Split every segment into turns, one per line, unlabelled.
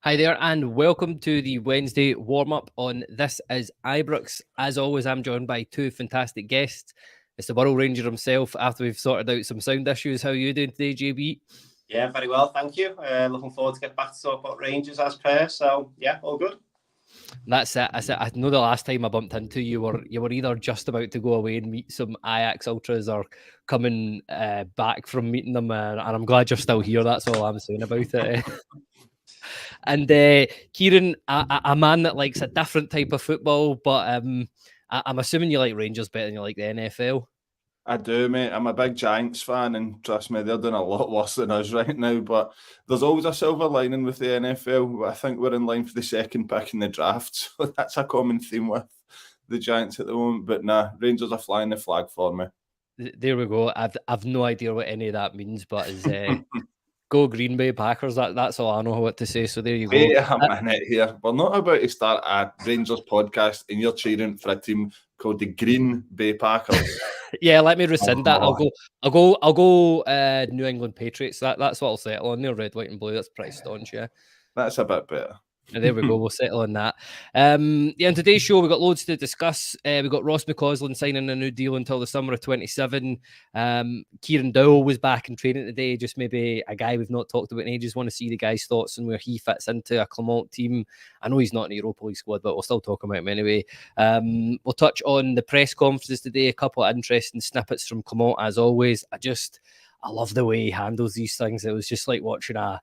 Hi there, and welcome to the Wednesday warm-up on This Is Ibrox. As always, I'm joined by two fantastic guests. It's the Borough Ranger himself, after we've sorted out some sound issues. How are you doing today, JB?
Yeah, very well, thank you. Looking forward to get back to talk about Rangers as per. So, yeah, all good.
That's it. I know the last time I bumped into you were either just about to go away and meet some Ajax ultras or coming back from meeting them, and I'm glad you're still here. That's all I'm saying about it. And Kieran, a man that likes a different type of football, but I'm assuming you like Rangers better than you like the NFL.
I do, mate. I'm a big Giants fan, and trust me, they're doing a lot worse than us right now. But there's always a silver lining with the NFL. I think we're in line for the second pick in the draft, so that's a common theme with the Giants at the moment. But nah, Rangers are flying the flag for me.
There we go. I've no idea what any of that means, but as go Green Bay Packers. That's all I know what to say. So there you go.
Wait a minute here. We're not about to start a Rangers podcast, and you're cheering for a team called the Green Bay Packers.
Yeah, let me rescind that. I'll go New England Patriots. That's what I'll settle on. They're red, white, and blue. That's pretty staunch, yeah.
That's a bit better.
And there we go. We'll settle on that. Yeah, in today's show, we've got loads to discuss. We've got Ross McCausland signing a new deal until the summer of 27. Kieran Dowell was back in training today. Just maybe a guy we've not talked about in ages. Want to see the guy's thoughts on where he fits into a Clermont team. I know he's not in the Europa League squad, but we'll still talk about him anyway. We'll touch on the press conferences today. A couple of interesting snippets from Clermont, as always. I love the way he handles these things. It was just like watching a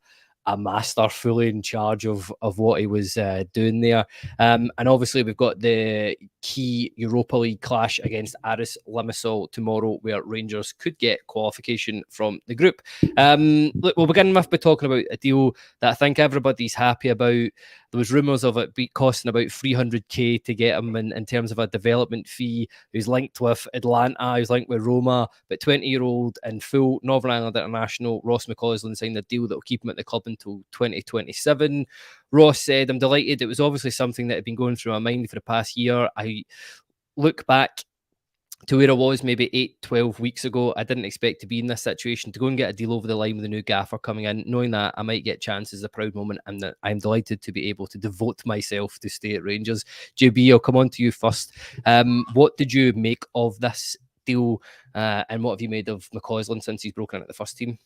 master fully in charge of what he was doing there. And obviously we've got the key Europa League clash against Aris Limassol tomorrow, where Rangers could get qualification from the group. Look, we'll begin with talking about a deal that I think everybody's happy about. There was rumours of it costing about 300k to get him in terms of a development fee. Who's linked with Atlanta, who's linked with Roma, but 20-year-old and full Northern Ireland international Ross McCausland signed a deal that will keep him at the club until 2027. Ross said, "I'm delighted. It was obviously something that had been going through my mind for the past year. I look back to where I was maybe 8-12 weeks ago. I didn't expect to be in this situation, to go and get a deal over the line with a new gaffer coming in, knowing that I might get chances is a proud moment, and that I'm delighted to be able to devote myself to stay at Rangers." JB, I'll come on to you first. What did you make of this deal, and what have you made of McCausland since he's broken into the first team?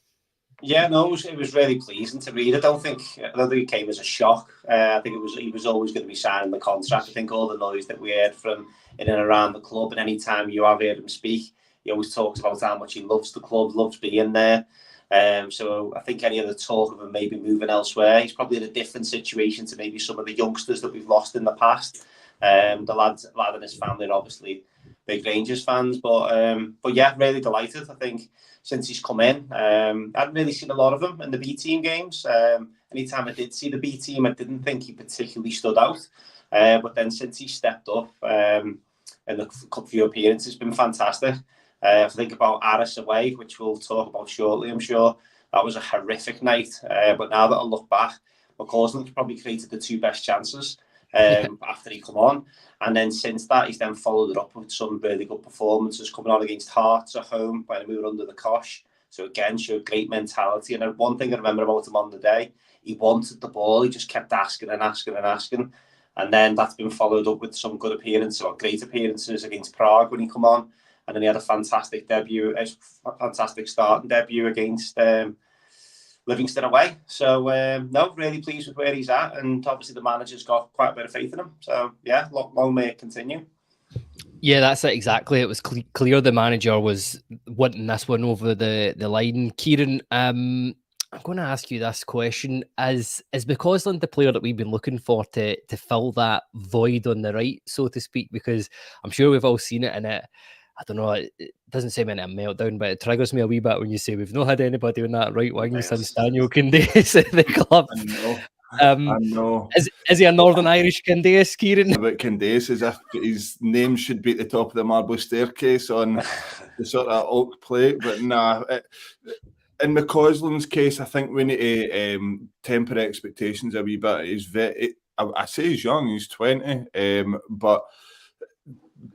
Yeah, no, it was really pleasing to read. I don't think it came as a shock. I think he was always going to be signing the contract. I think all the noise that we heard from in and around the club, and any time you have heard him speak, he always talks about how much he loves the club, loves being there. So I think any of the talk of him maybe moving elsewhere, he's probably in a different situation to maybe some of the youngsters that we've lost in the past. The lad and his family are obviously big Rangers fans, but yeah, really delighted. I think since he's come in, I hadn't really seen a lot of him in the B team games. Anytime I did see the B team, I didn't think he particularly stood out. But then since he stepped up in the few appearances, it's been fantastic. If I think about Aris away, which we'll talk about shortly, I'm sure that was a horrific night. But now that I look back, McCausland probably created the two best chances after he come on. And then since that, he's then followed it up with some really good performances, coming on against Hearts at home when we were under the cosh. So again, showed great mentality. And one thing I remember about him on the day, he wanted the ball. He just kept asking and asking and asking. And then that's been followed up with some good appearances, or great appearances against Prague when he come on. And then he had a fantastic debut, a fantastic starting debut against Livingston away. So, no, really pleased with where he's at. And obviously the manager's got quite a bit of faith in him. So, yeah, long may it continue.
Yeah, that's it, exactly. It was clear the manager was wanting this one over the line. Kieran, I'm going to ask you this question. Is McCausland the player that we've been looking for to fill that void on the right, so to speak? Because I'm sure we've all seen it, and I don't know, it doesn't say meant a meltdown, but it triggers me a wee bit when you say we've not had anybody on that right wing since Daniel Candeias at the club.
I know.
Is he a Northern Irish Candeias, Kieran?
About Candeias, as if his name should be at the top of the marble staircase on the sort of oak plate, but nah. In McCausland's case, I think we need to temper expectations a wee bit. I say he's young, he's 20, but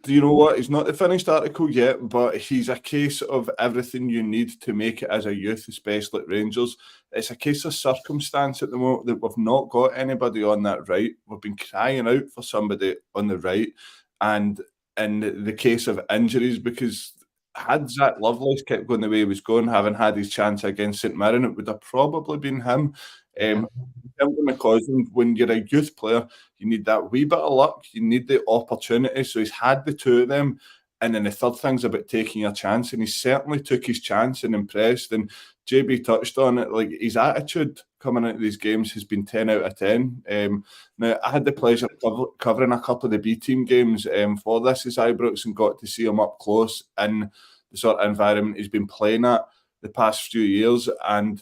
Do you know what? He's not the finished article yet, but he's a case of everything you need to make it as a youth, especially at Rangers. It's a case of circumstance at the moment that we've not got anybody on that right. We've been crying out for somebody on the right. And in the case of injuries, because had Zach Lovelace kept going the way he was going, having had his chance against St Mirren, it would have probably been him. McCausland, when you're a youth player, you need that wee bit of luck, you need the opportunity. So he's had the two of them. And then the third thing's about taking your chance. And he certainly took his chance and impressed. And JB touched on it, like his attitude coming into these games has been 10 out of 10. Now, I had the pleasure of covering a couple of the B team games for this Is Ibrox and got to see him up close in the sort of environment he's been playing at the past few years. And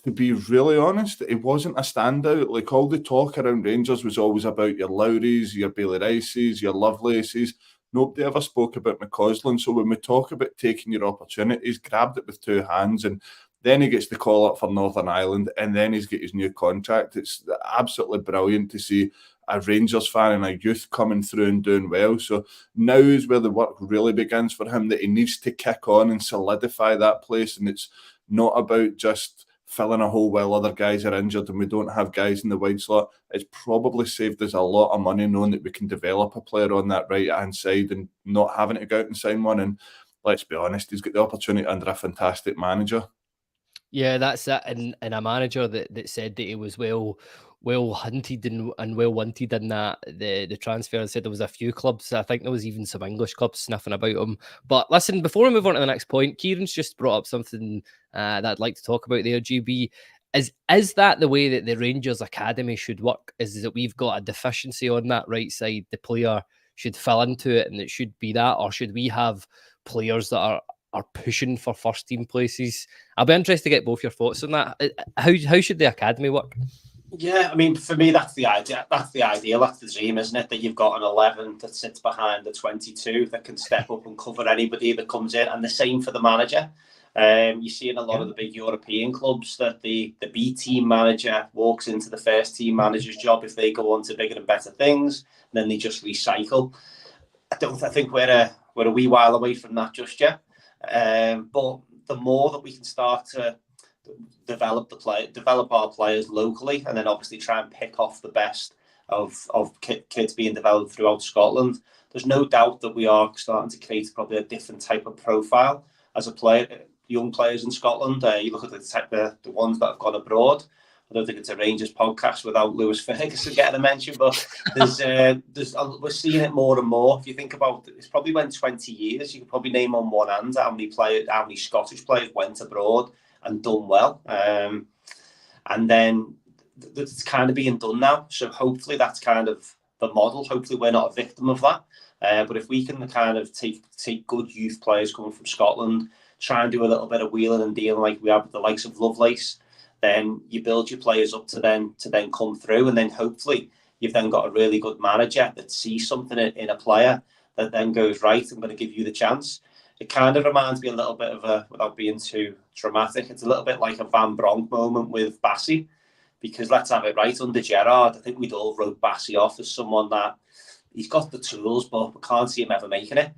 to be really honest, it wasn't a standout. Like, all the talk around Rangers was always about your Lowries, your Bailey Rices, your Lovelaces. Nobody ever spoke about McCausland. So when we talk about taking your opportunities, grabbed it with two hands, and then he gets the call up for Northern Ireland, and then he's got his new contract. It's absolutely brilliant to see a Rangers fan and a youth coming through and doing well. So now is where the work really begins for him, that he needs to kick on and solidify that place. And it's not about just filling a hole while other guys are injured and we don't have guys in the wide slot. It's probably saved us a lot of money knowing that we can develop a player on that right-hand side and not having to go out and sign one. And let's be honest, he's got the opportunity under a fantastic manager.
Yeah, that's it. And a manager that said that he was well hunted and well wanted in that the transfer, and said there was a few clubs. I think there was even some English clubs sniffing about him. But listen, before we move on to the next point, Kieran's just brought up something that I'd like to talk about there, GB. Is that the way that the Rangers Academy should work? Is that we've got a deficiency on that right side? The player should fill into it and it should be that? Or should we have players that are pushing for first team places? I'll be interested to get both your thoughts on that. How should the academy work?
Yeah, I mean, for me, that's the idea. That's the ideal. That's the dream, isn't it? That you've got an 11 that sits behind the 22 that can step up and cover anybody that comes in, and the same for the manager. You see in a lot of the big European clubs that the B team manager walks into the first team manager's job if they go on to bigger and better things, and then they just recycle. I think we're a wee while away from that just yet. But the more that we can start to develop our players locally, and then obviously try and pick off the best of kids being developed throughout Scotland, there's no doubt that we are starting to create probably a different type of profile as a player. Young players in Scotland, you look at the ones that have gone abroad. I don't think it's a Rangers podcast without Lewis Ferguson getting a mention, but we're seeing it more and more. If you think about it, it's probably been 20 years. You could probably name on one hand how many Scottish players went abroad and done well. And then it's kind of being done now. So hopefully that's kind of the model. Hopefully we're not a victim of that. But if we can kind of take good youth players coming from Scotland, try and do a little bit of wheeling and dealing like we have with the likes of Lovelace, then you build your players up to then come through, and then hopefully you've then got a really good manager that sees something in a player that then goes, right, I'm going to give you the chance. It kind of reminds me a little bit of without being too dramatic, it's a little bit like a Van Bronk moment with Bassi, because let's have it right, under Gerrard, I think we'd all wrote Bassi off as someone that he's got the tools, but we can't see him ever making it.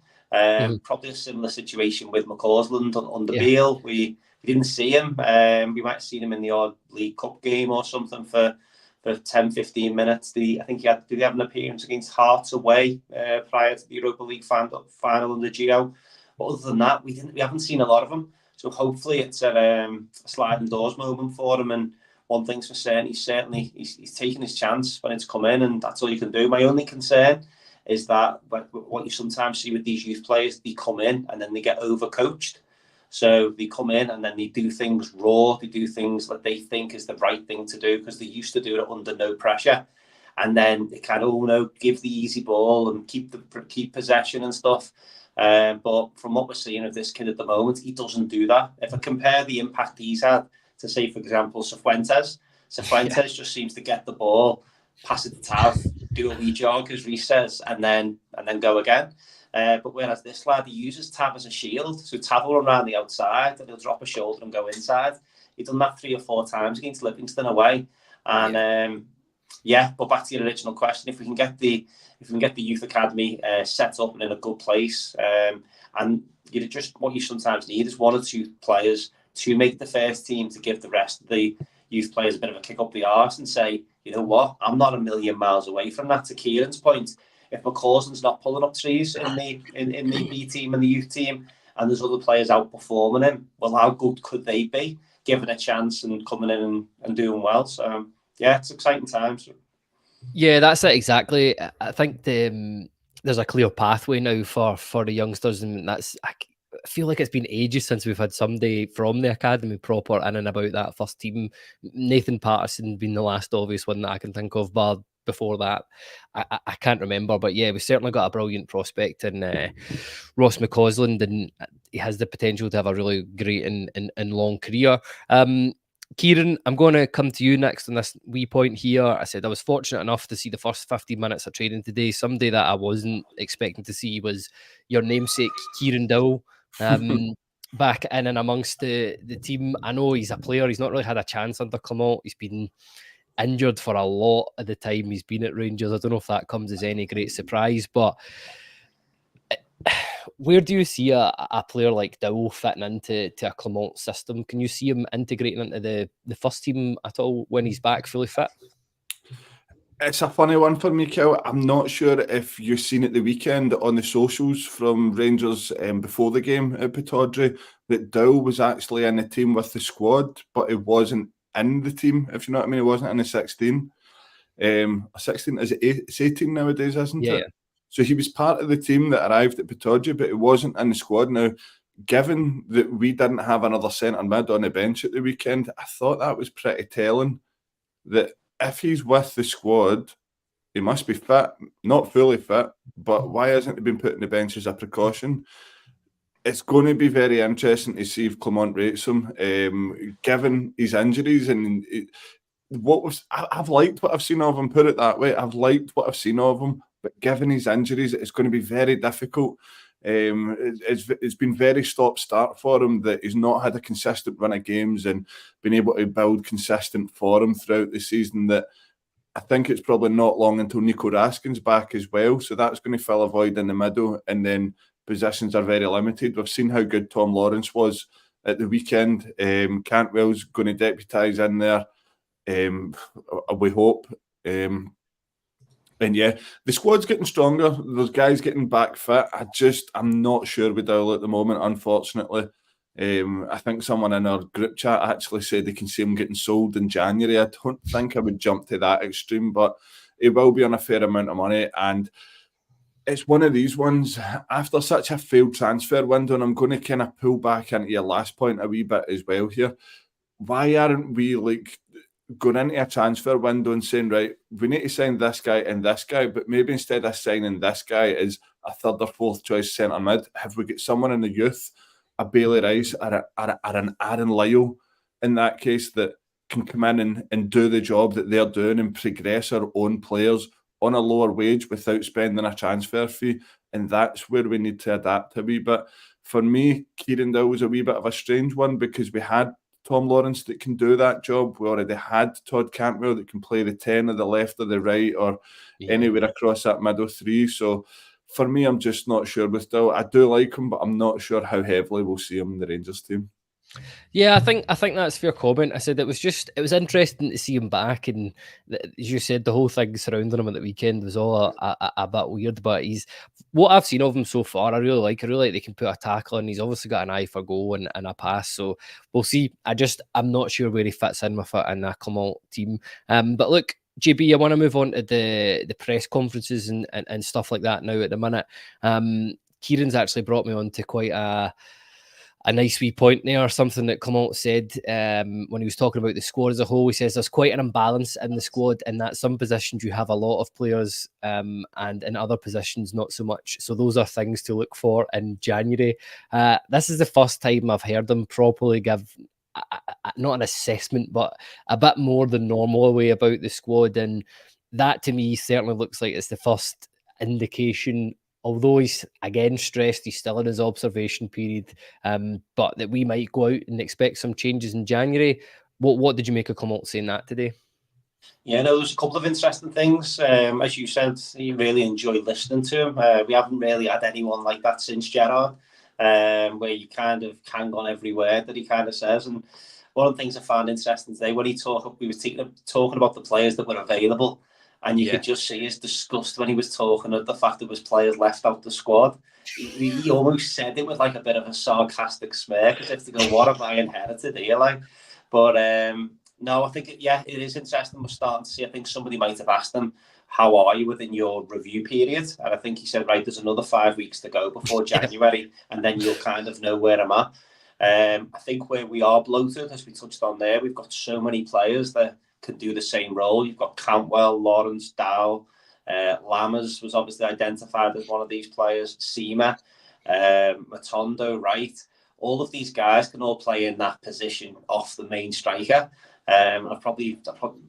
Probably a similar situation with McCausland under Beale. We didn't see him. We might have seen him in the odd League Cup game or something for 10-15 minutes. Did he have an appearance against Hearts away prior to the Europa League final under Gio? But other than that, we haven't seen a lot of him. So hopefully it's a sliding doors moment for him. And one thing's for certain, he's taking his chance when it's come in, and that's all you can do. My only concern is that what you sometimes see with these youth players, they come in and then they get overcoached. So they come in and then they do things raw. They do things that they think is the right thing to do because they used to do it under no pressure. And then they kind of, give the easy ball and keep possession and stuff. But from what we're seeing of this kid at the moment, he doesn't do that. If I compare the impact he's had to, say, for example, Cifuentes just seems to get the ball, pass it to Tav, do a wee jog, as Reece says, and then go again. But whereas this lad, he uses Tav as a shield. So Tav will run around the outside and he'll drop a shoulder and go inside. He's done that 3 or 4 times against Livingston away. And Yeah, but back to your original question, if we can get the youth academy set up and in a good place, and just what you sometimes need is 1 or 2 players to make the first team, to give the rest of the youth players a bit of a kick up the arse and say, you know what, I'm not a million miles away from that. To Kieran's point, if McCausland's not pulling up trees in the B team and the youth team, and there's other players outperforming him, well, how good could they be given a chance and coming in and doing well? So yeah, it's exciting times.
Yeah, that's it exactly. I think there's a clear pathway now for the youngsters, and I feel like it's been ages since we've had somebody from the academy proper in and about that first team. Nathan Patterson being the last obvious one that I can think of, but before that, I can't remember. But yeah, we've certainly got a brilliant prospect in Ross McCausland, and he has the potential to have a really great and long career. Kieran, I'm going to come to you next on this wee point here. I said I was fortunate enough to see the first 15 minutes of training today. Somebody that I wasn't expecting to see was your namesake, Kieran Dowell, back in and amongst the team. I know he's a player. He's not really had a chance under Clement. He's been injured for a lot of the time he's been at Rangers. I don't know if that comes as any great surprise, but where do you see a player like Dowell fitting into a Clement system? Can you see him integrating into the first team at all when he's back fully fit?
It's a funny one for me, Kel. I'm not sure if you've seen it the weekend on the socials from Rangers before the game at Pittodrie that Dowell was actually in the team with the squad, but it wasn't in the team, if you know what I mean. It wasn't in the 16. 16 is it? It's 18 nowadays, isn't it? So he was part of the team that arrived at Pittodrie, but it wasn't in the squad. Now, given that we didn't have another centre mid on the bench at the weekend, I thought that was pretty telling. That if he's with the squad, he must be fit, not fully fit. But why hasn't he been put on the bench as a precaution? It's going to be very interesting to see if Clement rates him, given his injuries and. I've liked what I've seen of him, put it that way. I've liked what I've seen of him, but given his injuries, it's going to be very difficult. It's been very stop-start for him, that he's not had a consistent run of games and been able to build consistent form throughout the season. That I think it's probably not long until Nico Raskin's back as well, so that's going to fill a void in the middle, and then positions are very limited. We've seen how good Tom Lawrence was at the weekend. Cantwell's going to deputise in there. We hope. And yeah, the squad's getting stronger. There's guys getting back fit. I'm not sure with Dowell at the moment, unfortunately. I think someone in our group chat actually said they can see him getting sold in January. I don't think I would jump to that extreme, but he will be on a fair amount of money. And it's one of these ones, after such a failed transfer window, and I'm going to kind of pull back into your last point a wee bit as well here. Why aren't we going into a transfer window and saying, right, we need to sign this guy and this guy, but maybe instead of signing this guy as a third or fourth choice centre mid, have we got someone in the youth, a Bailey Rice or an Aaron Lyle in that case, that can come in and do the job that they're doing and progress our own players on a lower wage without spending a transfer fee? And that's where we need to adapt a wee bit. For me, Kieran Dowell was a wee bit of a strange one, because we had Tom Lawrence that can do that job. We already had Todd Cantwell that can play the 10 or the left or the right or anywhere across that middle three. So for me, I'm just not sure with Dowell. I do like him, but I'm not sure how heavily we'll see him in the Rangers team.
Yeah, I think that's a fair comment. I said it was interesting to see him back, and as you said, the whole thing surrounding him at the weekend was all a bit weird. But what I've seen of him so far, I really like. I really like they can put a tackle in. He's obviously got an eye for goal and a pass. So we'll see. I'm not sure where he fits in with it in a Clement team. But look, JB, I want to move on to the press conferences and stuff like that now at the minute. Kieran's actually brought me on to quite a nice wee point there, something that Clement said when he was talking about the squad as a whole. He says there's quite an imbalance in the squad, in that some positions you have a lot of players and in other positions not so much. So those are things to look for in January. This is the first time I've heard him properly give not an assessment, but a bit more than normal way about the squad. And that to me certainly looks like it's the first indication, although he's again stressed, he's still in his observation period, but that we might go out and expect some changes in January. What did you make of Clement saying that today?
Yeah, no, there's a couple of interesting things. As you said, you really enjoy listening to him. We haven't really had anyone like that since Gerrard, where you kind of hang on every word that he kind of says. And one of the things I found interesting today, when we were talking about the players that were available, and you could just see his disgust when he was talking of the fact there was players left out the squad. He almost said it with like a bit of a sarcastic smirk, as if to go, "What have I inherited here?" Like, but no, I think it is interesting. We're starting to see. I think somebody might have asked him, "How are you within your review period?" And I think he said, "Right, there's another 5 weeks to go before January, and then you'll kind of know where I'm at." I think where we are bloated, as we touched on there, we've got so many players that can do the same role. You've got Cantwell, Lawrence, Dowell, Lammers was obviously identified as one of these players, Seema, Matondo, Wright. All of these guys can all play in that position off the main striker. I've probably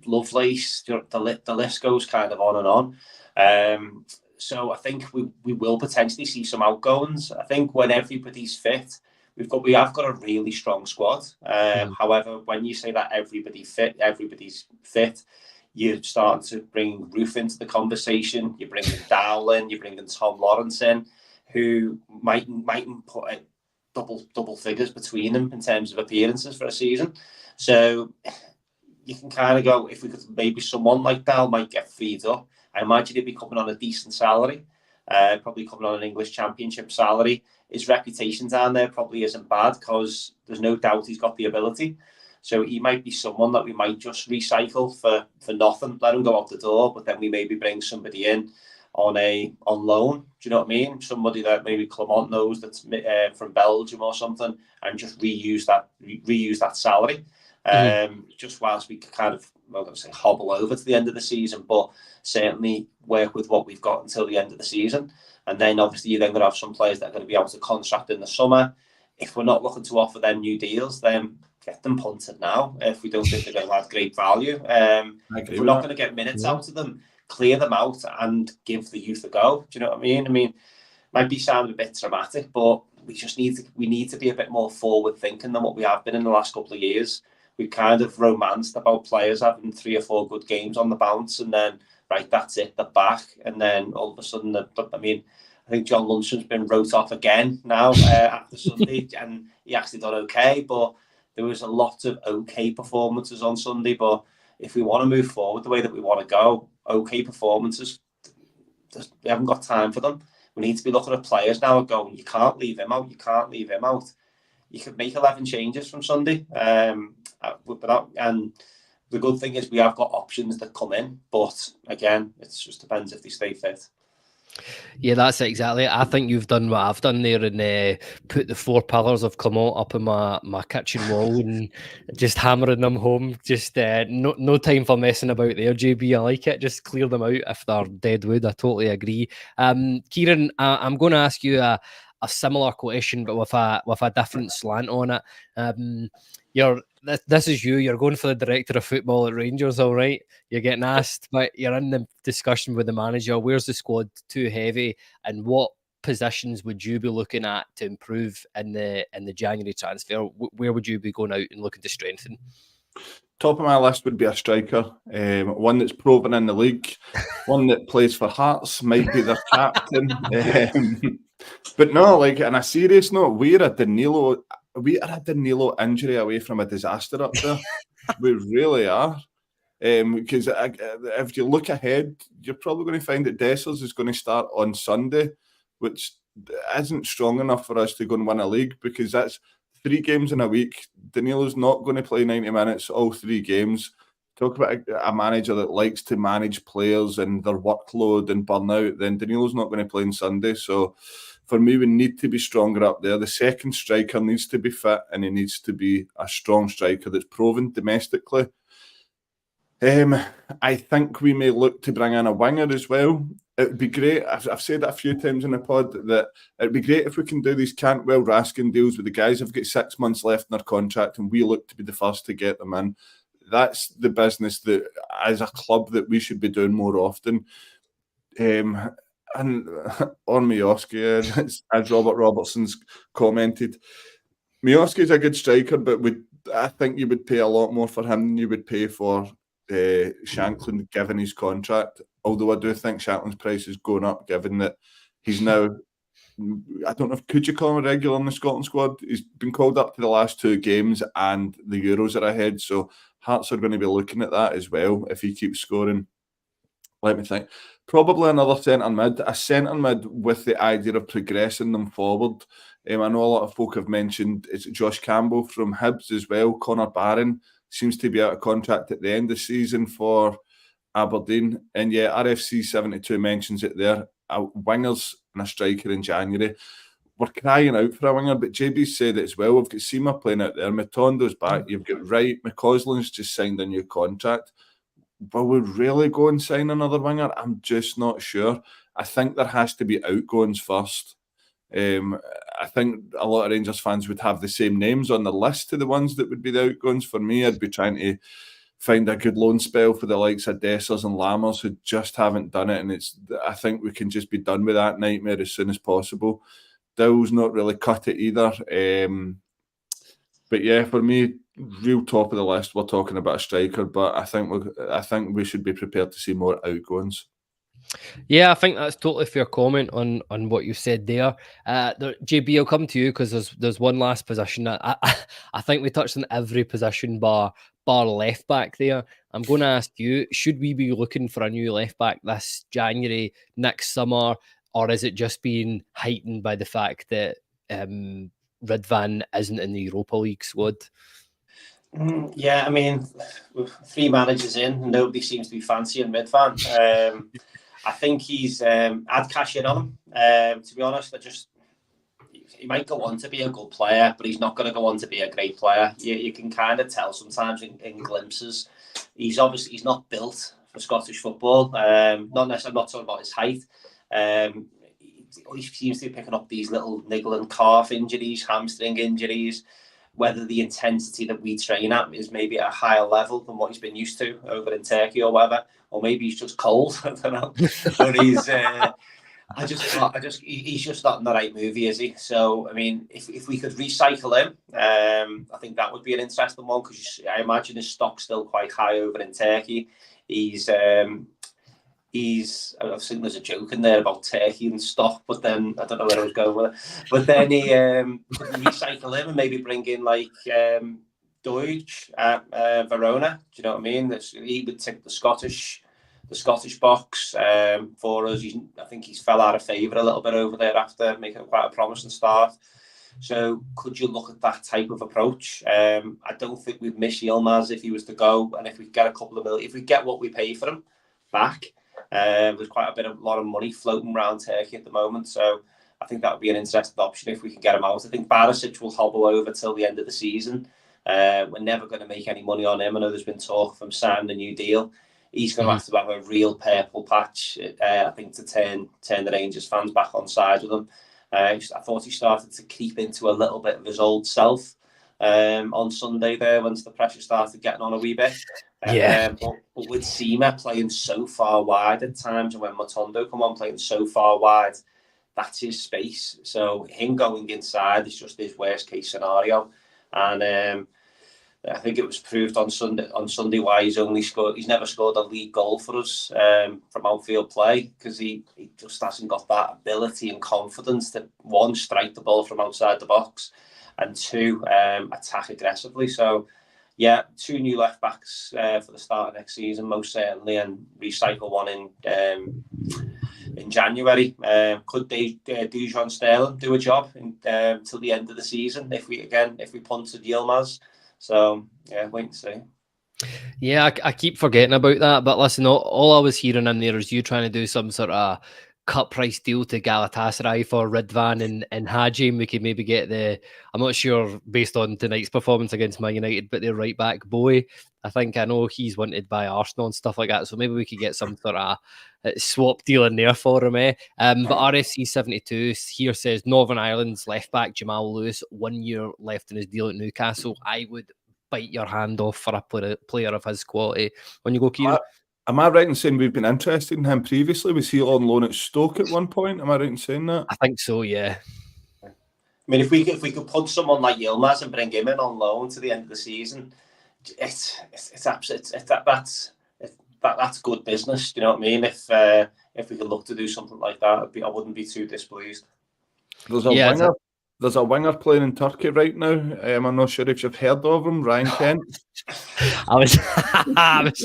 Lovelace, the list goes kind of on and on. So I think we will potentially see some outgoings. I think when everybody's fit, we have got a really strong squad. However, when you say that everybody's fit, you're starting to bring Roof into the conversation. You're bringing Dowell in. You're bringing Tom Lawrence in, who might put a double figures between them in terms of appearances for a season. So you can kind of go, if we could, maybe someone like Dowell might get freed up. I imagine he'd be coming on a decent salary, probably coming on an English Championship salary. His reputation down there probably isn't bad because there's no doubt he's got the ability. So he might be someone that we might just recycle for nothing, let him go out the door, but then we maybe bring somebody in on loan. Do you know what I mean? Somebody that maybe Clement knows that's from Belgium or something, and just reuse that salary. Just whilst we could kind of, well, I don't say hobble over to the end of the season, but certainly work with what we've got until the end of the season. And then obviously you're then going to have some players that are going to be out of contract in the summer. If we're not looking to offer them new deals, then get them punted now. If we don't think they're going to have great value, if we're not going to get minutes out of them, clear them out and give the youth a go. Do you know what I mean? I mean, might be sound a bit dramatic, but we need to be a bit more forward thinking than what we have been in the last couple of years. We've kind of romanced about players having 3 or 4 good games on the bounce, and then right, that's it, they're back, and then all of a sudden, I think John Lunson's been wrote off again now after Sunday, and he actually done okay, but there was a lot of okay performances on Sunday. But if we want to move forward the way that we want to go, okay performances, we haven't got time for them. We need to be looking at players now and going, you can't leave him out, you can't leave him out. You could make 11 changes from Sunday, and the good thing is we have got options that come in, but again, it just depends if they stay fit.
Yeah, that's it, exactly. I think you've done what I've done there and put the 4 pillars of Clement up on my kitchen wall and just hammering them home. Just no time for messing about there, JB. I like it. Just clear them out if they're dead wood. I totally agree. Kieran, I'm going to ask you a similar question, but with a different slant on it. This is you. You're going for the director of football at Rangers, all right? You're getting asked, but you're in the discussion with the manager. Where's the squad too heavy, and what positions would you be looking at to improve in the January transfer? Where would you be going out and looking to strengthen?
Top of my list would be a striker, one that's proven in the league, one that plays for Hearts, might be their captain. But no, like on a serious note, we are a Danilo injury away from a disaster up there. We really are. Because if you look ahead, you're probably going to find that Dessers is going to start on Sunday, which isn't strong enough for us to go and win a league, because that's 3 games in a week. Danilo's not going to play 90 minutes all 3 games. Talk about a manager that likes to manage players and their workload and burnout, then Danilo's not going to play on Sunday. So for me, we need to be stronger up there. The second striker needs to be fit, and he needs to be a strong striker that's proven domestically. I think we may look to bring in a winger as well. It would be great. I've said it a few times in the pod that it'd be great if we can do these Cantwell Raskin deals with the guys who've got 6 months left in their contract, and we look to be the first to get them in. That's the business that, as a club, that we should be doing more often. And on Miovski, as Robert Robertson's commented, Miovski's a good striker, but I think you would pay a lot more for him than you would pay for Shankland given his contract. Although I do think Shankland's price is going up, given that he's now, I don't know, could you call him a regular in the Scotland squad? He's been called up to the last 2 games and the Euros are ahead, so Hearts are going to be looking at that as well if he keeps scoring. Let me think. Probably another centre mid, a centre mid with the idea of progressing them forward. I know a lot of folk have mentioned it's Josh Campbell from Hibs as well. Connor Barron seems to be out of contract at the end of the season for Aberdeen. And yeah, RFC 72 mentions it there. Wingers and a striker in January. We're crying out for a winger, but JB said it as well. We've got Sima playing out there. Matondo's back. You've got Wright. McCausland's just signed a new contract. Will we really go and sign another winger? I'm just not sure. I think there has to be outgoings first. I think a lot of Rangers fans would have the same names on the list to the ones that would be the outgoings. For me, I'd be trying to find a good loan spell for the likes of Dessers and Lammers who just haven't done it. And I think we can just be done with that nightmare as soon as possible. Dowell's not really cut it either. But yeah, for me, real top of the list, we're talking about a striker, but I think we should be prepared to see more outgoings.
Yeah, I think that's totally fair comment on what you said there. JB, I'll come to you because there's one last position. I think we touched on every position bar left back there. I'm going to ask you, should we be looking for a new left back this January, next summer, or is it just being heightened by the fact that Ridvan isn't in the Europa League squad?
Yeah, I mean, with 3 managers in, nobody seems to be fancying Ridvan. I think I'd cash in on him. To be honest, he might go on to be a good player, but he's not going to go on to be a great player. You can kind of tell sometimes in glimpses. He's not built for Scottish football. Not necessarily. I'm not talking about his height. He seems to be picking up these little niggling calf injuries, hamstring injuries. Whether the intensity that we train at is maybe at a higher level than what he's been used to over in Turkey or whatever, or maybe he's just cold. I don't know. But he's just not in the right movie, is he? So I mean, if we could recycle him, I think that would be an interesting one because I imagine his stock's still quite high over in Turkey. I've seen there's a joke in there about Turkey and stock, but then I don't know where I was going with it. But then he could recycle him and maybe bring in like Deutsch at Verona. Do you know what I mean? He would tick the Scottish box for us. I think he's fell out of favour a little bit over there after making quite a promising start. So could you look at that type of approach? I don't think we'd miss Yilmaz if he was to go, and if we get a couple of million, if we get what we pay for him back. There's quite a lot of money floating around Turkey at the moment, so I think that would be an interesting option if we can get him out. I think Barisic will hobble over till the end of the season. We're never going to make any money on him. I know there's been talk of him signing a new deal. He's going to have a real purple patch, I think, to turn the Rangers fans back on side with him. I thought he started to creep into a little bit of his old self on Sunday there once the pressure started getting on a wee bit. But with Sima playing so far wide at times, and when Matondo come on playing so far wide, that's his space. So him going inside is just his worst case scenario. And I think it was proved on Sunday why he's never scored a league goal for us from outfield play, because he just hasn't got that ability and confidence to, 1, strike the ball from outside the box, and 2, attack aggressively. So yeah, 2 new left backs for the start of next season, most certainly, and recycle one in January. Could Dujon Sterling do a job till the end of the season if we punted Yilmaz? So yeah, wait and see.
Yeah, I keep forgetting about that, but listen, all I was hearing in there is you trying to do some sort of cut price deal to Galatasaray for Ridvan and Hadji, and we could maybe get I'm not sure based on tonight's performance against Man United, but their right back Bowie, I know he's wanted by Arsenal and stuff like that, so maybe we could get some sort of swap deal in there for him, but RFC 72 here says Northern Ireland's left back Jamal Lewis, 1 year left in his deal at Newcastle. I would bite your hand off for a player of his quality. When you go, Kieran?
Am I right in saying we've been interested in him previously? Was he on loan at Stoke at one point? Am I right in saying that?
I think so, yeah.
I mean, if we could put someone like Yilmaz and bring him in on loan to the end of the season, it's absolute. That's good business. Do you know what I mean? If we could look to do something like that, I wouldn't be too displeased.
There's a winger playing in Turkey right now. I'm not sure if you've heard of him, Ryan Kent.
I was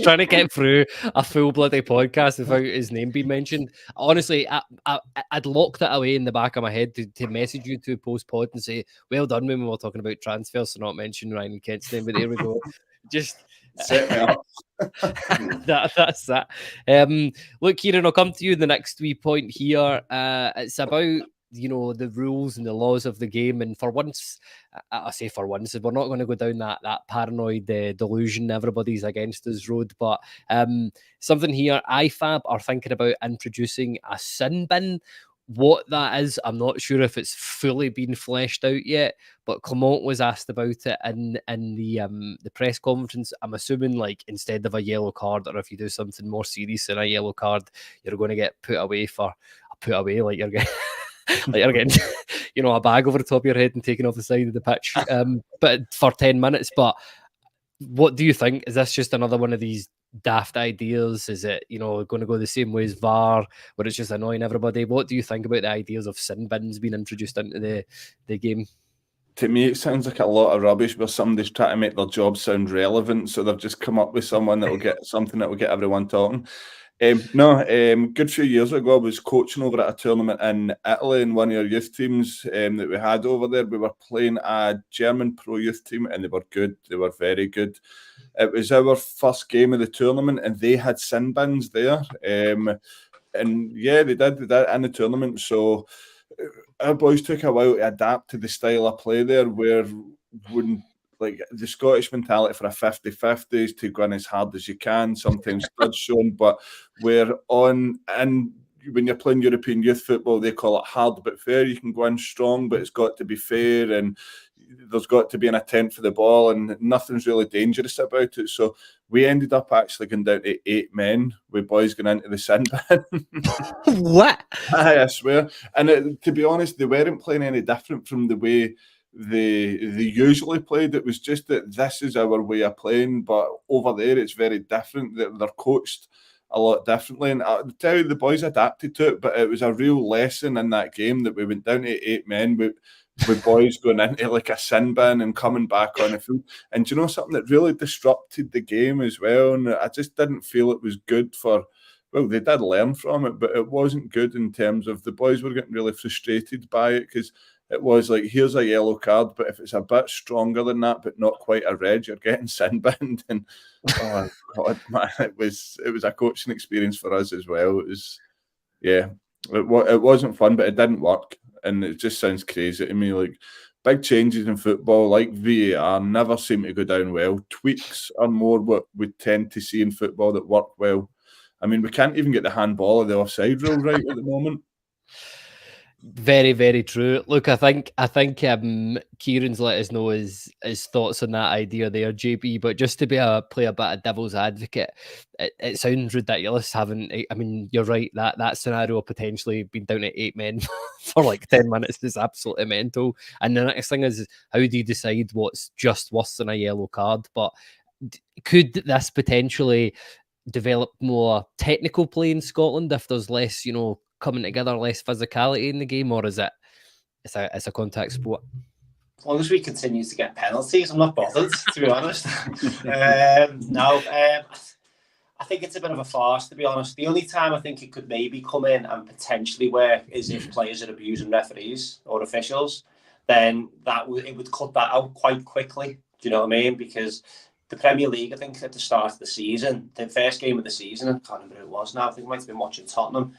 trying to get through a full bloody podcast without his name being mentioned. Honestly, I'd locked it away in the back of my head to message you to post-pod and say, well done when we were talking about transfers, so not mention Ryan Kent's name, but there we go. Just
set me up.
That's that. Look, Kieran, I'll come to you in the next wee point here. It's about the rules and the laws of the game, and for once, I say for once, we're not going to go down that paranoid delusion everybody's against us road, but something here, IFAB are thinking about introducing a sin bin. What that is, I'm not sure if it's fully been fleshed out yet, but Clement was asked about it in the press conference. I'm assuming, like, instead of a yellow card, or if you do something more serious than a yellow card, you're going to get put away like you're getting like you're getting a bag over the top of your head and taken off the side of the pitch, but for 10 minutes. But what do you think? Is this just another one of these daft ideas? Is it going to go the same way as VAR, where it's just annoying everybody? What do you think about the ideas of sin bins being introduced into the game?
To me, it sounds like a lot of rubbish where somebody's trying to make their job sound relevant, so they've just come up with something that will get something that will get everyone talking. Good few years ago, I was coaching over at a tournament in Italy, and one of our youth teams that we had over there, we were playing a German pro youth team, and they were good. They were very good. It was our first game of the tournament, and they had sin bins there. And yeah, they did that in the tournament. So our boys took a while to adapt to the style of play there, where when like the Scottish mentality for a 50-50 is to go in as hard as you can, sometimes studs shown, but when you're playing European youth football, they call it hard but fair. You can go in strong, but it's got to be fair, and there's got to be an attempt for the ball, and nothing's really dangerous about it. So we ended up actually going down to 8 men with boys going into the sin bin.
What?
I swear. And to be honest, they weren't playing any different from the way they usually played. It was just that this is our way of playing, but over there it's very different. They're coached a lot differently, and I'll tell you, the boys adapted to it, but it was a real lesson in that game that we went down to 8 men with boys going into like a sin bin and coming back on the field. And do you know something that really disrupted the game as well? And I just didn't feel it was good well, they did learn from it, but it wasn't good in terms of the boys were getting really frustrated by it, because it was like, here's a yellow card, but if it's a bit stronger than that, but not quite a red, you're getting sin binned. And oh God, man, it was a coaching experience for us as well. It was, yeah, it wasn't fun, but it didn't work, and it just sounds crazy to me. Like, big changes in football, like VAR, never seem to go down well. Tweaks are more what we tend to see in football that work well. I mean, we can't even get the handball or the offside rule right at the moment.
Very, very true. Look, I think Kieran's let us know his thoughts on that idea there, JB. But just to play a bit of devil's advocate, it sounds ridiculous having. I mean, you're right, that scenario potentially being down to 8 men for like 10 minutes is absolutely mental. And the next thing is, how do you decide what's just worse than a yellow card? But could this potentially develop more technical play in Scotland if there's less, coming together, less physicality in the game, or is it's a contact sport?
As long as we continue to get penalties, I'm not bothered, to be honest. I think it's a bit of a farce, to be honest. The only time I think it could maybe come in and potentially work is if players are abusing referees or officials. Then it would cut that out quite quickly. Do you know what I mean? Because the Premier League, I think at the start of the season, the first game of the season, I can't remember who it was now, I think I might have been watching Tottenham,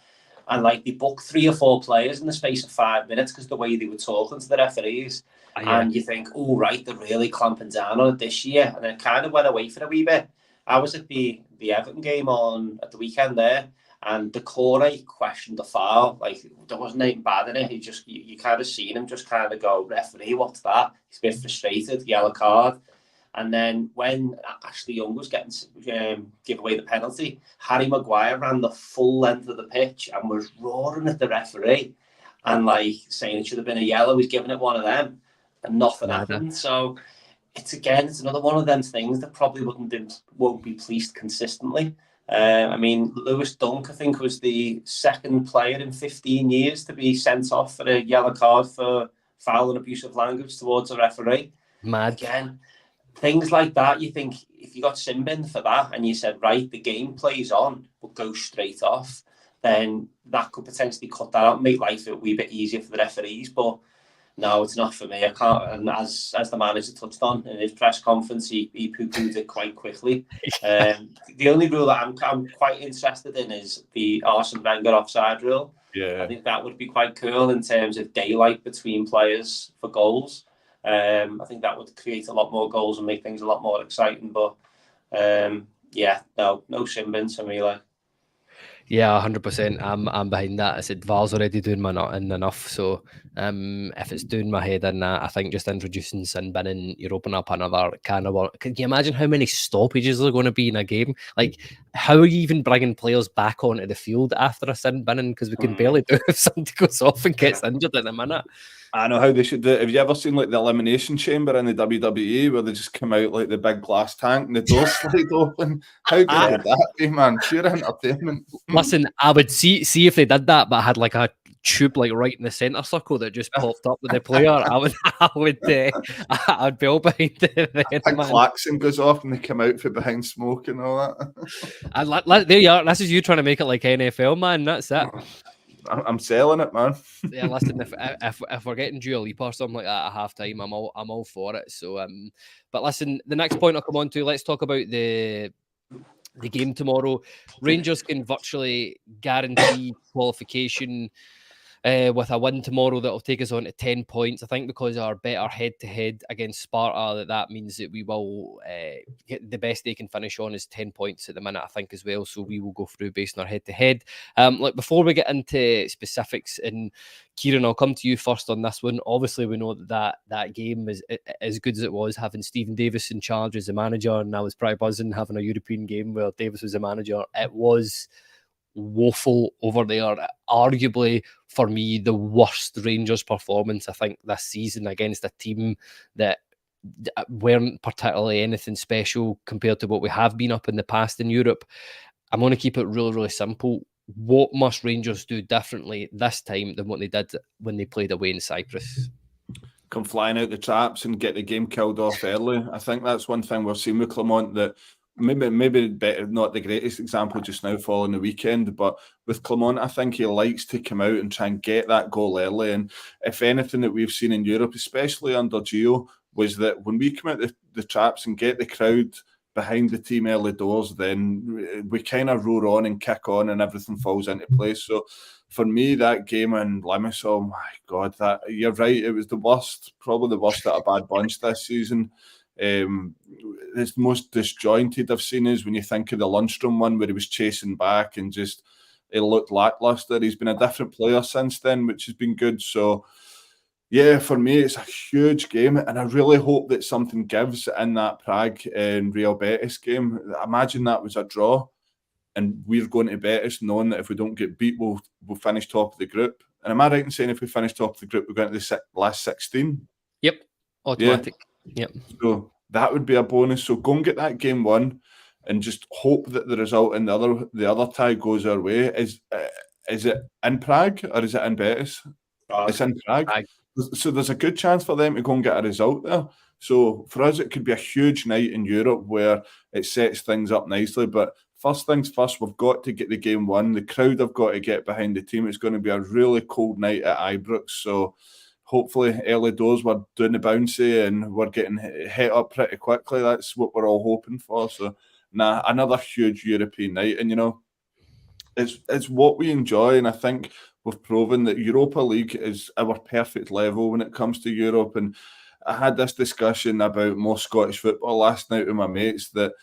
and like they booked 3 or 4 players in the space of 5 minutes because the way they were talking to the referees. And you think, oh, right, they're really clamping down on it this year. And it kind of went away for a wee bit. I was at the Everton game at the weekend there, and the corner questioned the foul. Like, there wasn't anything bad in it. You kind of seen him just kind of go, referee, what's that? He's a bit frustrated, yellow card. And then when Ashley Young was getting give away the penalty, Harry Maguire ran the full length of the pitch and was roaring at the referee and like saying it should have been a yellow. He's giving it one of them, and nothing happened. So it's another one of them things that probably won't be policed consistently. I mean, Lewis Dunk, I think, was the second player in 15 years to be sent off for a yellow card for foul and abusive language towards a referee.
Mad.
Again, things like that, you think if you got sin bin for that and you said, right, the game plays on, but go straight off, then that could potentially cut that out, make life a wee bit easier for the referees. But no, it's not for me. I can't. And as the manager touched on in his press conference, he poo-pooed it quite quickly. The only rule that I'm quite interested in is the Arsene Wenger offside rule.
Yeah,
I think that would be quite cool in terms of daylight between players for goals. I think that would create a lot more goals and make things a lot more exciting. But yeah, no sin bins for me. Like,
yeah, 100%. I'm behind that. I said VAR's already doing my nut in enough. So if it's doing my head in that, I think just introducing sin binning, you're opening up another can of work. Can you imagine how many stoppages there are going to be in a game? Like, how are you even bringing players back onto the field after a sin binning? Because we can barely do it if somebody goes off and gets injured in a minute.
I know how they should do it. Have you ever seen like the elimination chamber in the WWE where they just come out like the big glass tank and the doors slide open? How good would that be, man? Pure entertainment.
Listen, I would see if they did that, but I had like a tube like right in the centre circle that just popped up with the player. I'd be all behind it.
And klaxon goes off and they come out from behind smoke and all
that. There you are. This is you trying to make it like NFL, man. That's it.
I'm selling it, man.
Yeah, listen, if we're getting Dua Lipa or something like that at half time, I'm all for it. So but listen, the next point I'll come on to, let's talk about the game tomorrow. Rangers can virtually guarantee qualification with a win tomorrow that will take us on to 10 points. I think because of our better head-to-head against Sparta, that means that we will get the best they can finish on is 10 points at the minute, I think, as well. So we will go through based on our head-to-head. Like before we get into specifics, and Kieran, I'll come to you first on this one. Obviously, we know that game is as good as it was, having Stephen Davis in charge as the manager, and I was probably buzzing having a European game where Davis was the manager. It was woeful over there. Arguably, for me, the worst Rangers performance, I think, this season against a team that weren't particularly anything special compared to what we have been up in the past in Europe. I'm going to keep it really, really simple. What must Rangers do differently this time than what they did when they played away in Cyprus?
Come flying out the traps and get the game killed off early. I think that's one thing we're seeing with Clement, that maybe better, not the greatest example just now following the weekend, but with Clement, I think he likes to come out and try and get that goal early. And if anything that we've seen in Europe, especially under Gio, was that when we come out the traps and get the crowd behind the team early doors, then we kind of roar on and kick on and everything falls into place. So for me, that game in Limassol, my God, that you're right, it was the worst, probably the worst at a bad bunch this season. It's the most disjointed I've seen is when you think of the Lundstrom one where he was chasing back and just it looked lackluster. He's been a different player since then, which has been good. So yeah, for me, it's a huge game, and I really hope that something gives in that Prague and Real Betis game. Imagine that was a draw, and we're going to Betis knowing that if we don't get beat, we'll finish top of the group. And am I right in saying if we finish top of the group, we're going to the last 16?
Yep, automatic.
Yeah. Yep. So that would be a bonus. So go and get that game won, and just hope that the result in the other tie goes our way. Is it in Prague or is it in Betis? It's in Prague. So there's a good chance for them to go and get a result there. So for us, it could be a huge night in Europe where it sets things up nicely. But first things first, we've got to get the game won. The crowd have got to get behind the team. It's going to be a really cold night at Ibrox. So hopefully early doors we're doing the bouncy and we're getting hit up pretty quickly. That's what we're all hoping for. So another huge European night. And, you know, it's what we enjoy. And I think we've proven that Europa League is our perfect level when it comes to Europe. And I had this discussion about more Scottish football last night with my mates, that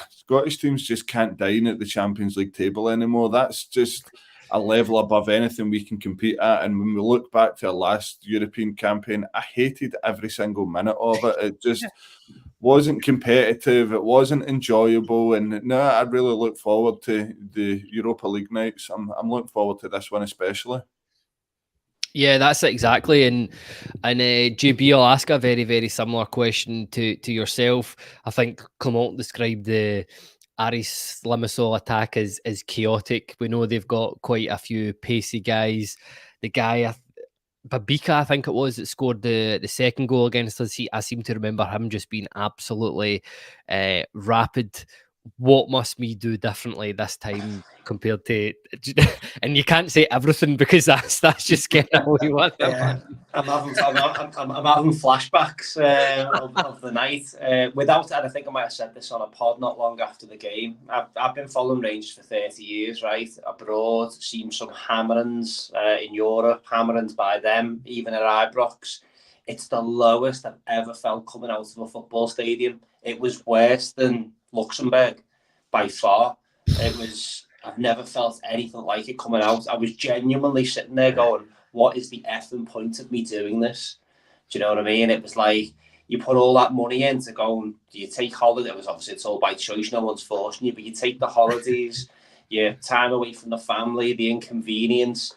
Scottish teams just can't dine at the Champions League table anymore. That's just a level above anything we can compete at. And when we look back to our last European campaign, I hated every single minute of it. It just wasn't competitive. It wasn't enjoyable. And no, I really look forward to the Europa League nights. I'm looking forward to this one especially.
Yeah, that's it exactly. And JB, I'll ask a very, very similar question to yourself. I think Clement described the Aris Limassol attack as chaotic. We know they've got quite a few pacey guys. The guy, Babika, I think it was, that scored the second goal against us. I seem to remember him just being absolutely rapid. What must we do differently this time compared to? And you can't say everything because that's just getting away with it.
Yeah, I'm having flashbacks of the night. Without that, I think I might have said this on a pod not long after the game. I've been following Rangers for 30 years, right? Abroad, seen some hammerings in Europe, hammerings by them, even at Ibrox. It's the lowest I've ever felt coming out of a football stadium. It was worse than Luxembourg by far. I've never felt anything like it coming out. I was genuinely sitting there going, what is the effing point of me doing this? Do you know what I mean? It was like, you put all that money in to go and do you take holiday? It was obviously it's all by choice, no one's forcing you, but you take the holidays, your time away from the family, the inconvenience,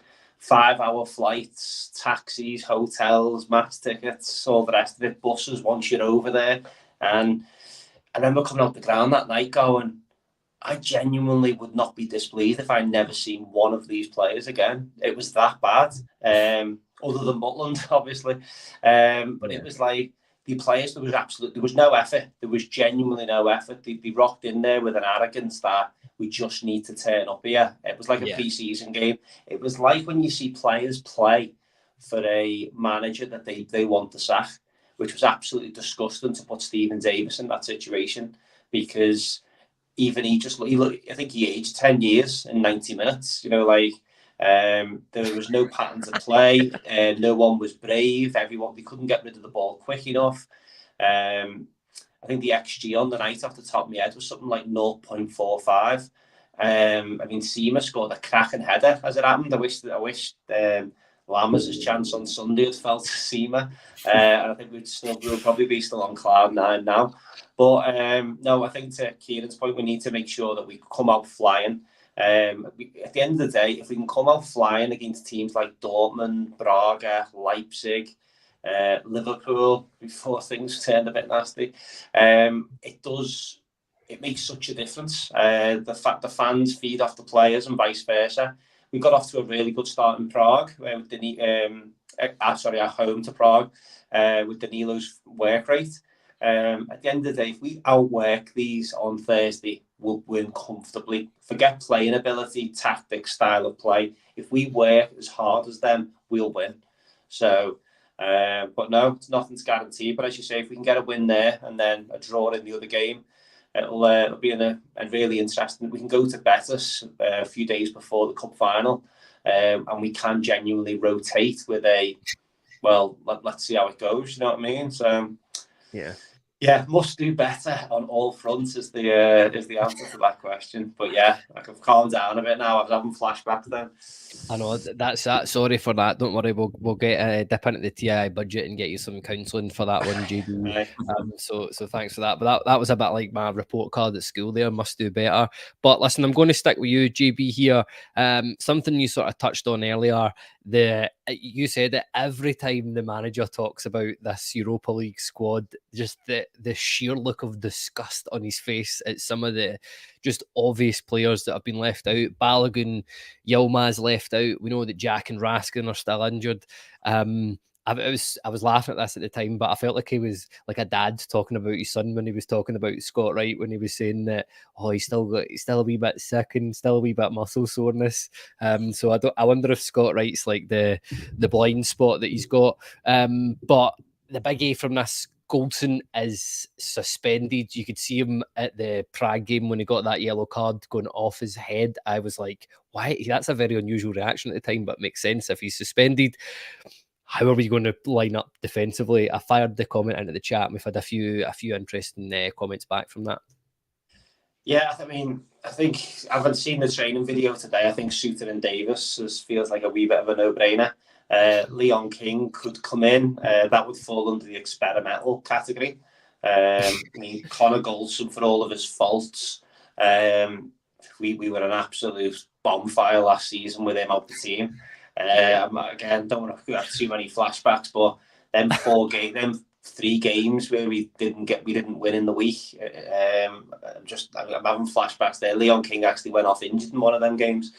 5-hour flights, taxis, hotels, match tickets, all the rest of it, buses once you're over there. And I remember coming out the ground that night going, I genuinely would not be displeased if I never seen one of these players again. It was that bad, other than Butland, obviously. But it was like the players, there was no effort. There was genuinely no effort. They rocked in there with an arrogance that we just need to turn up here. It was like a pre-season game. It was like when you see players play for a manager that they want to sack, which was absolutely disgusting to put Stephen Davis in that situation, because even I think he aged 10 years in 90 minutes, there was no pattern to play, no one was brave, they couldn't get rid of the ball quick enough. I think the XG on the night off the top of my head was something like 0.45. Seema scored a cracking header as it happened. I wish Lammers' chance on Sunday had fell to Seema, and I think we'll probably be still on cloud 9 now. But no, I think to Kieran's point, we need to make sure that we come out flying. At the end of the day, if we can come out flying against teams like Dortmund, Braga, Leipzig, Liverpool, before things turned a bit nasty, it makes such a difference. The fact the fans feed off the players and vice versa. We got off to a really good start in Prague with at home to Prague with Danilo's work rate. At the end of the day, if we outwork these on Thursday, we'll win comfortably. Forget playing ability, tactics, style of play. If we work as hard as them, we'll win. So, but no, it's nothing's guaranteed. But as you say, if we can get a win there and then a draw in the other game, it'll be a really interesting. We can go to Betis a few days before the cup final, and we can genuinely rotate with let's see how it goes. You know what I mean? So yeah, must do better on all fronts is the answer to that question. But yeah, I've calmed down a bit now. I was having flashbacks then.
I know, that's that. Sorry for that. Don't worry, we'll get dip into the TI budget and get you some counselling for that one, JB.
Right.
So thanks for that. But that was a bit like my report card at school there. Must do better. But listen, I'm going to stick with you, JB, here. Something you sort of touched on earlier. You said that every time the manager talks about this Europa League squad, just the sheer look of disgust on his face at some of the just obvious players that have been left out. Balogun, Yilmaz left out. We know that Jack and Raskin are still injured. I was laughing at this at the time, but I felt like he was like a dad talking about his son when he was talking about Scott Wright, when he was saying that he's still a wee bit sick and still a wee bit muscle soreness. So I wonder if Scott Wright's like the blind spot that he's got. But the big A from this, Goldson is suspended. You could see him at the Prague game when he got that yellow card going off his head. I was like, why? That's a very unusual reaction at the time, but makes sense if he's suspended. How are we going to line up defensively? I fired the comment into the chat and we've had a few interesting comments back from that.
Yeah, I think I haven't seen the training video today. I think Suter and Davis feels like a wee bit of a no-brainer. Leon King could come in. That would fall under the experimental category. Connor Goldson, for all of his faults, we were an absolute bonfire last season with him out the team. Again, don't want to have too many flashbacks, but them 3 games where we didn't win in the week. I'm having flashbacks there. Leon King actually went off injured in one of them games.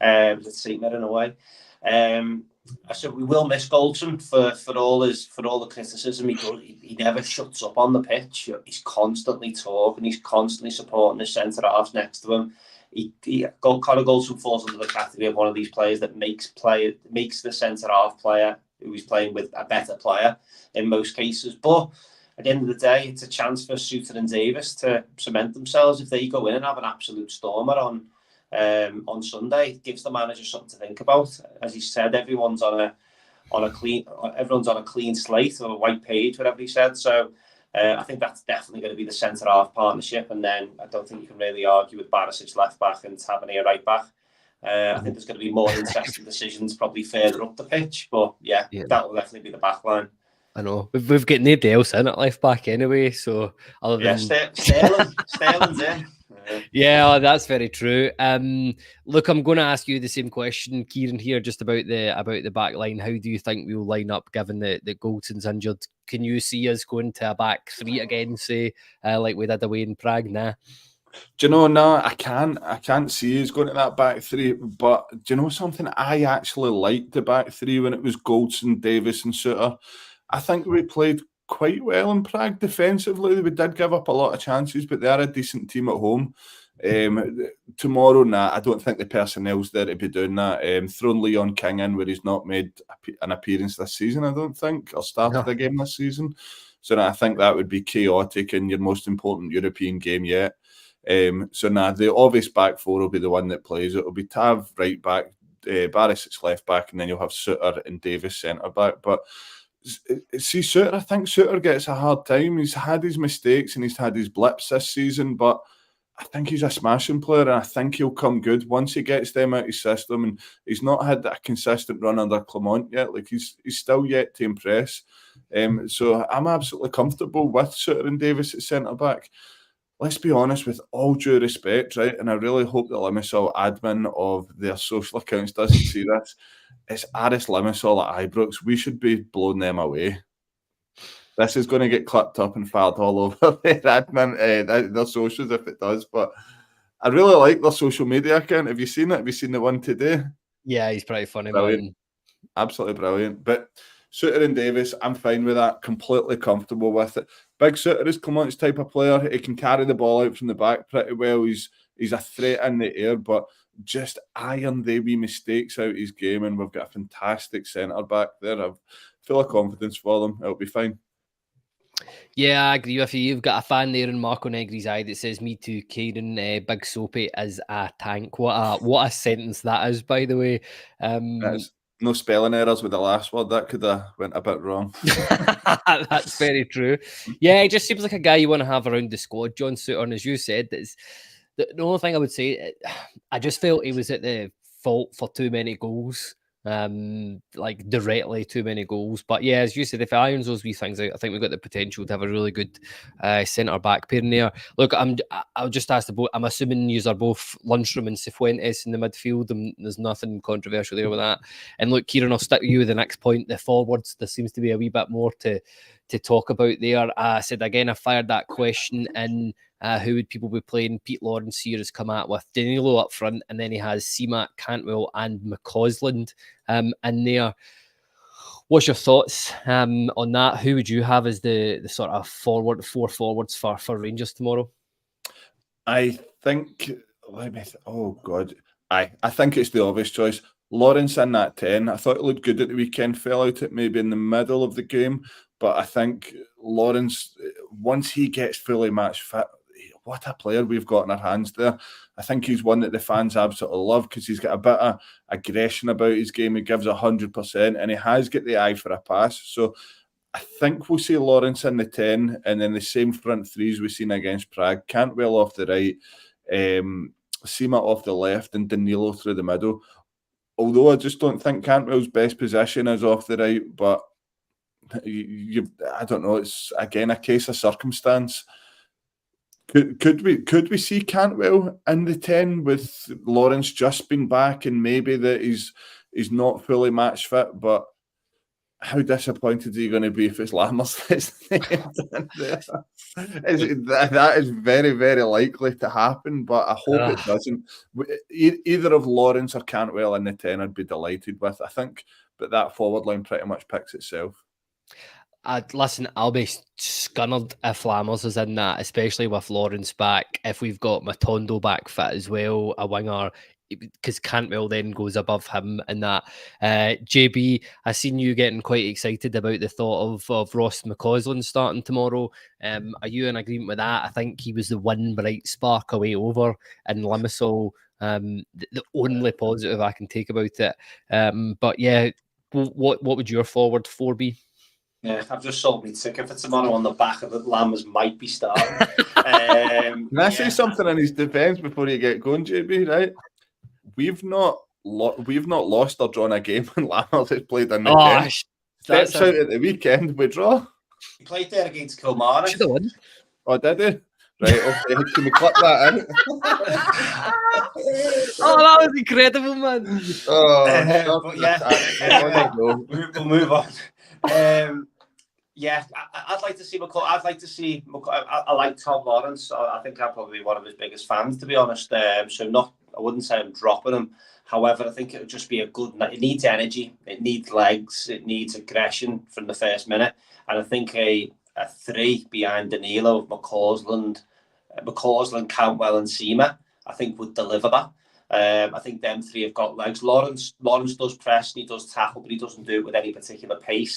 Let's see, in a way. I said we will miss Goldson for all the criticism he does. He never shuts up on the pitch. He's constantly talking. He's constantly supporting the centre halves next to him. Connor Goldson falls under the category of one of these players that makes the centre half player who he's playing with a better player in most cases. But at the end of the day, it's a chance for Suter and Davis to cement themselves. If they go in and have an absolute stormer on Sunday, it gives the manager something to think about. As he said, everyone's on a clean slate or a white page, whatever he said. So I think that's definitely going to be the centre half partnership. And then I don't think you can really argue with Barisic left back and Tavernier right back. I think there's going to be more interesting decisions probably further up the pitch. But yeah. That will definitely be the back line.
I know. We've got nobody else in at left back anyway. So other than
Sterling's in.
Yeah, that's very true. Look, I'm going to ask you the same question, Kieran, here, just about the back line. How do you think we'll line up given that Goldson's injured? Can you see us going to a back 3 again, say, like we did away in Prague? Nah.
Do you know, no, I can't see us going to that back 3. But do you know something? I actually liked the back 3 when it was Goldson, Davis and Suter. I think we played quite well in Prague defensively. We did give up a lot of chances, but they are a decent team at home. Tomorrow, I don't think the personnel's there to be doing that. Throwing Leon King in where he's not made an appearance this season, I don't think, or started the game this season. So I think that would be chaotic in your most important European game yet. The obvious back 4 will be the one that plays. It will be Tav right back, Barisic left back, and then you'll have Suter and Davis centre back. But see, Suter, I think Suter gets a hard time. He's had his mistakes and he's had his blips this season, but I think he's a smashing player and I think he'll come good once he gets them out of his system. And he's not had a consistent run under Clement yet. Like he's still yet to impress. So I'm absolutely comfortable with Suter and Davis at centre back. Let's be honest, with all due respect, right? And I really hope the Limassol admin of their social accounts doesn't see this. It's Aris Limassol at Ibrox. We should be blowing them away. This is going to get clipped up and filed all over their admin, their socials if it does. But I really like their social media account. Have you seen it? Have you seen the one today?
Yeah, he's pretty funny,
man. Absolutely brilliant. But Suter and Davis, I'm fine with that. Completely comfortable with it. Big Suter is Clement's type of player. He can carry the ball out from the back pretty well. He's a threat in the air, but just iron the wee mistakes out his game, and we've got a fantastic centre back there. I'm full of confidence for them. It'll be fine.
Yeah, I agree with you. You've got a fan there in Marco Negri's eye that says, "Me too, Kieran. Big Soapy is a tank." What a sentence that is, by the way.
No spelling errors with the last word. That could have went a bit wrong.
That's very true. Yeah, it just seems like a guy you want to have around the squad, John Suter. And as you said, the only thing I would say, I just felt he was at the fault for too many goals. Like directly too many goals. But yeah, as you said, if it irons those wee things out, I think we've got the potential to have a really good centre back pairing there. Look, I'll just ask the both. I'm assuming you are both Lundstram and Cifuentes in the midfield, and there's nothing controversial there with that. And look, Kieran, I'll stick with you with the next point. The forwards, there seems to be a wee bit more to talk about there. I said again, I fired that question in. Who would people be playing? Pete Lawrence here has come out with Danilo up front, and then he has Seamat, Cantwell, and McCausland in there. What's your thoughts on that? Who would you have as the sort of four forwards for Rangers tomorrow?
I think. I think it's the obvious choice. Lawrence in that 10. I thought it looked good at the weekend. Fell out at maybe in the middle of the game, but I think Lawrence, once he gets fully match fit, what a player we've got in our hands there. I think he's one that the fans absolutely love because he's got a bit of aggression about his game. He gives 100% and he has got the eye for a pass. So I think we'll see Lawrence in the 10 and then the same front threes we've seen against Prague. Cantwell off the right, Seamat off the left and Danilo through the middle. Although I just don't think Cantwell's best position is off the right, but I don't know. It's again a case of circumstance. Could we see Cantwell in the 10 with Lawrence just being back and maybe that he's he's not fully match fit, but how disappointed are you going to be if it's Lammers that's named in there? That is very, very likely to happen, but I hope it doesn't. Either of Lawrence or Cantwell in the 10 I'd be delighted with, I think, but that forward line pretty much picks itself.
Listen, I'll be scunnered if Lammers is in that, especially with Lawrence back. If we've got Matondo back fit as well, a winger, because Cantwell then goes above him in that. JB, I seen you getting quite excited about the thought of Ross McCausland starting tomorrow. Are you in agreement with that? I think he was the one bright spark away over in Limassol. The only positive I can take about it. But yeah, what would your forward 4 be?
Yeah, I've just sold me ticket for tomorrow on the back of it. Lammers might be starting.
Can I say something in his defence before you get going, JB? Right, we've not lost or drawn a game when Lammers has played in the 10. Steps out at the weekend, we draw.
He played there against Kilmarnock.
Should have won.
Oh, did he? Right, okay. Can we clip that in?
Oh, that was incredible, man.
But yeah, we'll move on. Yeah, I'd like to see McCall. I'd like to see. I like Tom Lawrence. I think I'm probably one of his biggest fans, to be honest. So I wouldn't say I'm dropping him. However, I think it would just be a good. It needs energy. It needs legs. It needs aggression from the first minute. And I think a 3 behind Danilo of McCausland, Cantwell, and Seamer, I think would deliver that. I think them 3 have got legs. Lawrence does press and he does tackle, but he doesn't do it with any particular pace.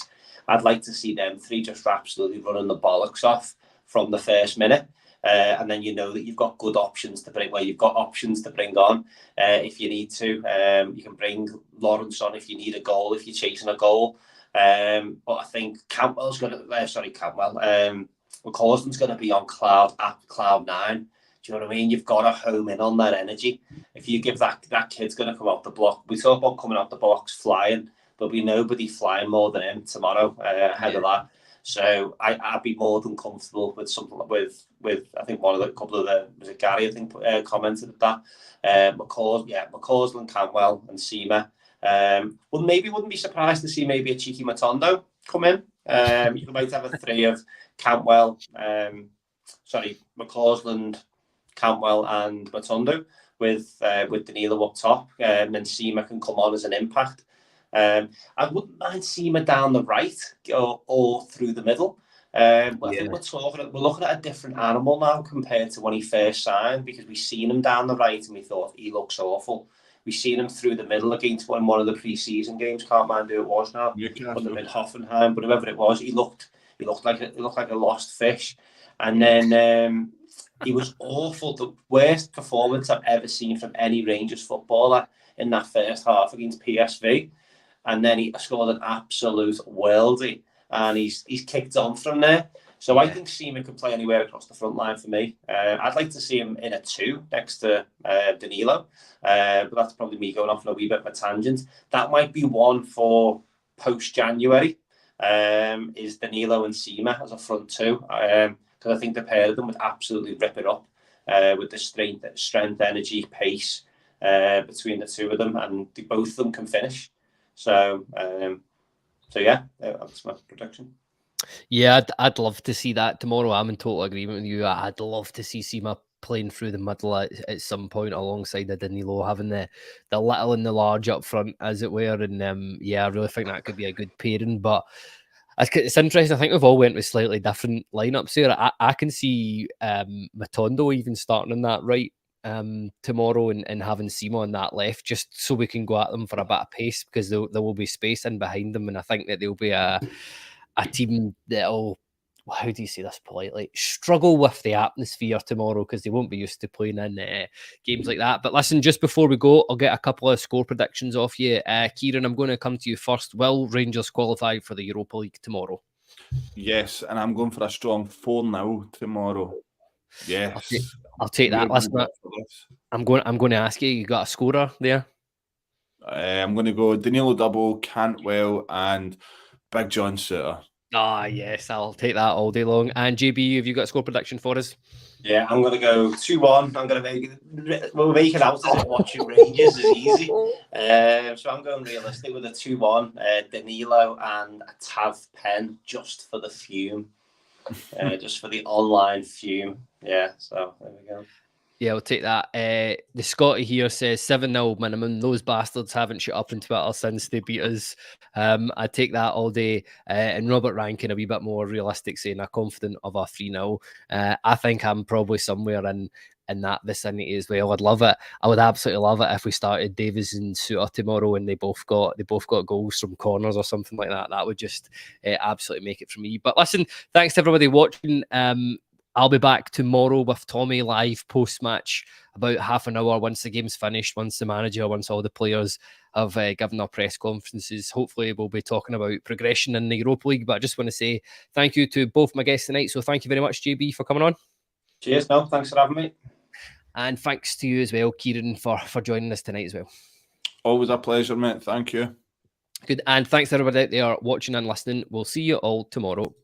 I'd like to see them 3 just absolutely running the bollocks off from the first minute. And then you know that you've got good options to bring. Well, you've got options to bring on if you need to. You can bring Lawrence on if you need a goal, if you're chasing a goal. But I think McCausland's going to be on cloud 9. Do you know what I mean? You've got to home in on that energy. If you give that kid's going to come off the block. We talk about coming off the blocks flying. There'll be nobody flying more than him tomorrow ahead of that. So I'd be more than comfortable with something with I think was it Gary, I think, commented at that. McCausland, Cantwell and Seamer. Wouldn't be surprised to see maybe a cheeky Matondo come in. You might have a 3 of Cantwell, McCausland, Cantwell and Matondo with Danilo up top. And then Seamer can come on as an impact. I wouldn't mind Seamer down the right or through the middle. I think we're looking at a different animal now compared to when he first signed, because we've seen him down the right and we thought he looks awful. We've seen him through the middle against one of the pre-season games. Can't mind who it was now. Wouldn't have been Hoffenheim, but whoever it was, he looked like a lost fish. And then he was awful. The worst performance I've ever seen from any Rangers footballer in that first half against PSV. And then he scored an absolute worldie, and he's kicked on from there. So I think Seaman could play anywhere across the front line for me. I'd like to see him in a 2 next to Danilo, but that's probably me going off on a wee bit of a tangent. That might be one for post-January, is Danilo and Seaman as a front 2, because I think the pair of them would absolutely rip it up with the strength, energy, pace between the 2 of them, and both of them can finish. So yeah, that's my prediction.
Yeah, I'd love to see that tomorrow. I'm in total agreement with you. I'd love to see Seamer playing through the middle at some point alongside the Danilo, having the little and the large up front, as it were. And I really think that could be a good pairing. But it's interesting. I think we've all went with slightly different lineups here. I can see Matondo even starting in that right tomorrow and having Simo on that left, just so we can go at them for a bit of pace, because there will be space in behind them, and I think that they'll be a team that'll, how do you say this politely, struggle with the atmosphere tomorrow, because they won't be used to playing in games like that. But listen, just before we go, I'll get a couple of score predictions off you. Kieran, I'm going to come to you first. Will Rangers qualify for the Europa League tomorrow?
Yes, and I'm going for a strong 4-0 tomorrow. Yes.
I'll take that. Listen, I'm going to ask you, you got a scorer there?
I'm going to go Danilo double, Cantwell, and Big John Suter.
Ah, yes, I'll take that all day long. And JB, have you got a score prediction for us?
Yeah, I'm going to go 2-1. I'm going to we'll make it out as if watching Rangers is easy. So I'm going realistic with a 2-1. Danilo and a Tav Pen just for the fume. Just for the online fume. Yeah, so there we go.
Yeah, I'll take that. The Scotty here says 7-0 minimum. Those bastards haven't shut up in Twitter since they beat us. I take that all day. And Robert Rankin a wee bit more realistic, saying I'm confident of a 3-0. I think I'm probably somewhere in that vicinity as well. I'd love it. I would absolutely love it if we started Davies and Suter tomorrow and they both got goals from corners or something like that. That would just absolutely make it for me. But listen, thanks to everybody watching. I'll be back tomorrow with Tommy live post-match about half an hour once the game's finished, once the manager, once all the players have given their press conferences. Hopefully we'll be talking about progression in the Europa League. But I just want to say thank you to both my guests tonight. So thank you very much, JB, for coming on.
Cheers, no, thanks for having me.
And thanks to you as well, Kieran, for joining us tonight as well.
Always a pleasure, mate. Thank you.
Good. And thanks to everybody out there watching and listening. We'll see you all tomorrow.